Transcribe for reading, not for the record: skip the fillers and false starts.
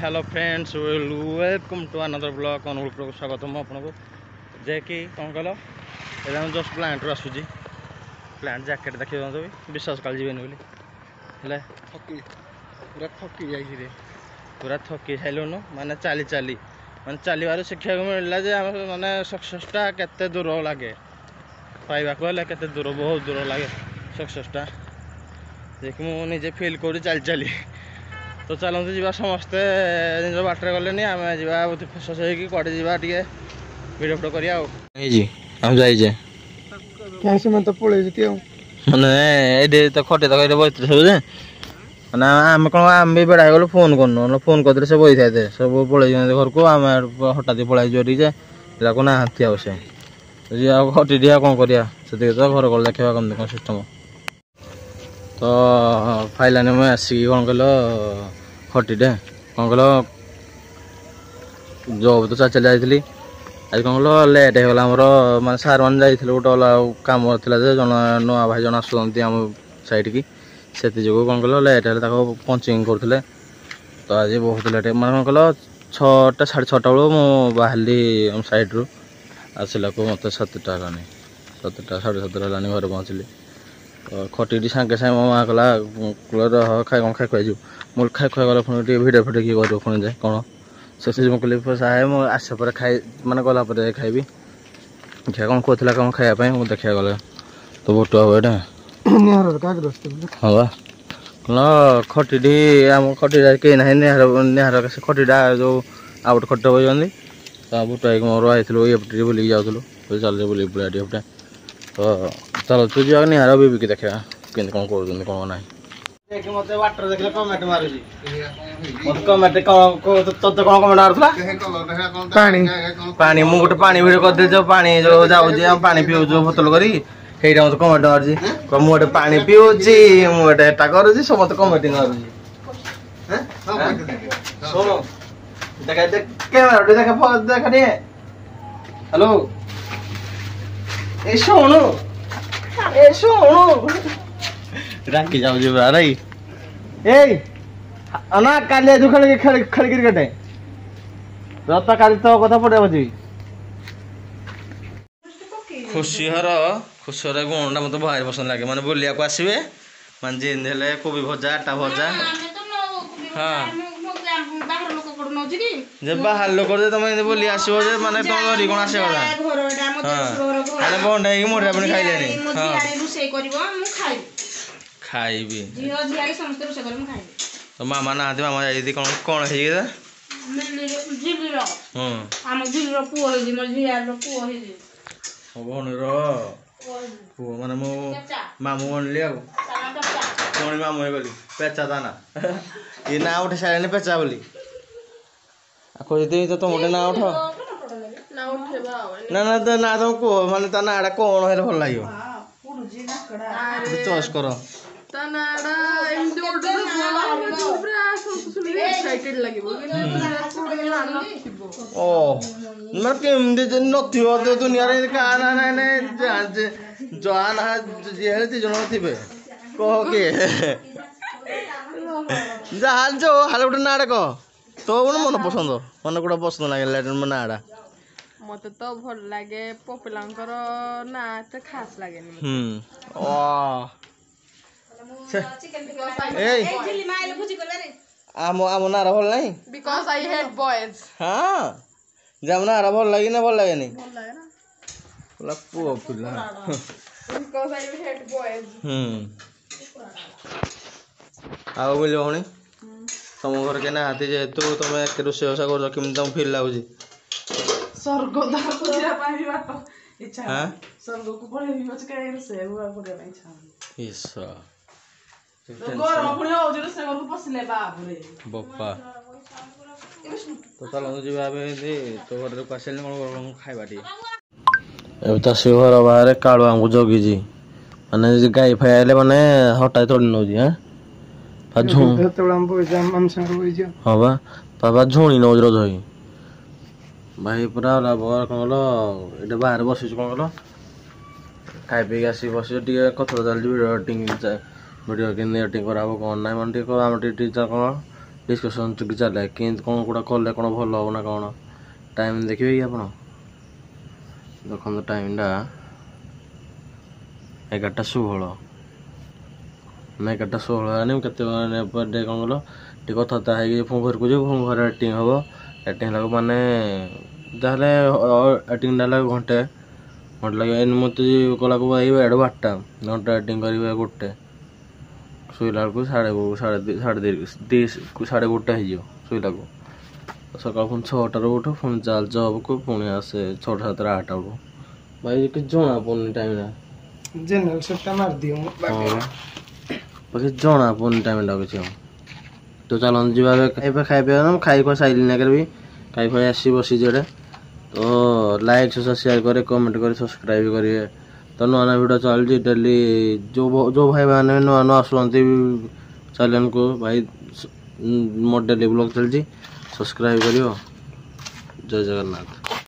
Hello friends welcome to another blog अनुकूल को स्वागत मैं आपको जे कि कौन कल ये जस्ट प्लांट रू आसूँ प्लांट जैकेट देखिए भी विश्वास काल जी हेल्ले पूरा थकी जाइए पूरा थकी सारूँ माने चली चली माने चलवर शिक्षा को मिलला जे माने सक्सेसटा केते दूर लगे पाइबा के दूर बहुत दूर लगे सक्सेसटा जे कि मुझे फिल कर चली चली तो चलते जी समस्ते निज बाटर गले आम जा फसस कड़े जा भिडियो फिडियो करा जाइए तो पड़े माने तो खटे तक ये बस सब मैंने आम कौन आम भी बेड़ा गलु फोन करनु फोन करते से बही था सब पलि घर को आम हठात पलि जोरी जे ना हाथी आउ से खटी दिया कौन करा से तो घर कल देखा कम कौन सिस्टम तो फाइलाने मुझे आसिक कौन कल खटीटे कौन कल जब तो चल जाइली आज कौन कल लेट होगा आमर मैं सार मैंने जाइए गोटे अलग कम जन नुआ भाई जन आसुँच आम साइड की से कौन कल लेट है पंचिंग करते तो आज बहुत लेट मैं कौन कल 6टा 6:30 बेलू मुझे बाहरी आम साइड रू आसला को मत 7टा है 7टा 7:30 है घर पहुँचली तो खटी सागे सागे मो माँ कला रह खाई कौन खाई खुआई मुझे खाई खुआ गला पुणी भिडियो फिडियो किए कर पुणी जाए कौन से मुझे कहली साहे मुझे आसा पर खाई मैंने गला खाइबी देखा कौन कहला कौन खायापी मुझे देखा गला तो बुटुआ हुए हाँ बा कौन खटी आम खटी कहीं ना निहार खटीटा जो आउट खटी बजाती तो बुटुआ मोर आई ये बुलिक जाऊँ चल बुल बुला टे तो चलो तू जा निहार भी देखा कि कौन कर कौन ना मत वाटर देख कमेंट मारूँ मत कमेंट तो कौन कमेंट मारूला पानी मुझे गोटे पानी भिड कर पानी जो जाऊँ पानी पीऊँ बोतल करी मत कमेंट मारूँ मुझे पानी पीऊँची मुझे एटा करुँच सब मत कमेंट मारूँ शुणु देखा कैमेरा देखा टे हेलो ए शुणु ए शुणु राखी जाऊँ पूरा रही ना काली आज खेल क्रिकेट रता काली तो कथा पड़े बजी खुशी हर गुणटा मत भारी पसंद लगे मैंने बुलिया को आसवे मान जेन कोबी भजा आटा भजा हाँ जे बाहर लोक तुम बुली आसो माने तुम धरी कौन आस बंड मोटा पुणी खाइले खाइबी तो मामा ना मामा जाइए कौन कौन है भौणीर पुओ माने मो मामू बनली पुणी मामू गली पेचा ता ना ये ना उठे सारे पेचा बोली खोजती तो तुम गोटे ना उठ ना ना तो ना तुम कह माने ता नाटा कौन है भल लगे चॉइस कर दुनिया जन थे कह किए जहाँ जो हाल गोटे नाटा कह तो कौन मन पसंद मन गोटे पसंद लगे नाटा मत तो भल लगे पपिलांकर ना तो खास लगे आम नारा भल नहीं बिकॉज़ आई हेट बॉयज हाँ जब नारा भल लगे ना भल लगे नहीं पुओ पिला बिकॉज़ आई हेट बॉयज आओ बोल भौणी तुम घर के नाती जेहेतु तुम एक रोषेसा कर केमी तुम फिल लगुच स्वर्ग द्वार को जा पाई बात इच्छा हां स्वर्ग को पड़े भी बच के से हुआ करे नहीं इच्छा ईसा तो गरम पुणी हो जे से को पसले बाप रे बप्पा तो चलो जी भाबे दे तो घर को आसेल कोन खाइबा टी ए त से घर बाहर काळो हमको जोगी जी माने गाय फाइले माने हटाई तोड़ न जी हां झुण हाँ बा बाबा झुणी नौ रोज भाई पूरा कौन कल ये बाहर बस कौन कल खाई पी आस बस कथर चलती भिडियो एडिटिंग भिडियो के एडिटिंग करा कौन ना मैंने आम कौन डिस्कसन चुकी चले कि कौन कौटा कले कौन भल हम ना कौन टाइम देखिए कि आप देखो टाइमटा 11:16 मैं 11:16 केते कौन कल टे कथा है घर को जो घर एडिटिंग हम एडिटिंग है माने जहाँ एडिटिंग घंटे घंटे लगे मत कला को एड 12टा घंटा एडिटिंग कर गोटे शोला को साढ़े 1:30 हो शोला को सका पुणी 6टार उठ पुणी चाल जब को पुणी आसे 6टा 7टा 8टा को भाई कि जना पड़नी टाइम जनरल सेटटा मार दियो बाकी जना पड़नी टाइम किसी तो चलन जी खाई खुआ साइल भी खाई खुआ आसी बसी जेडे तो लाइक शेयर करे कमेंट करे सब्सक्राइब करिए तो नुआ नुआ वीडियो चलती डेली जो भाई मैंने नुआ नुआ आसुँच चैनल को भाई मोर डेली ब्लॉग चलती सब्सक्राइब करियो जय जगन्नाथ।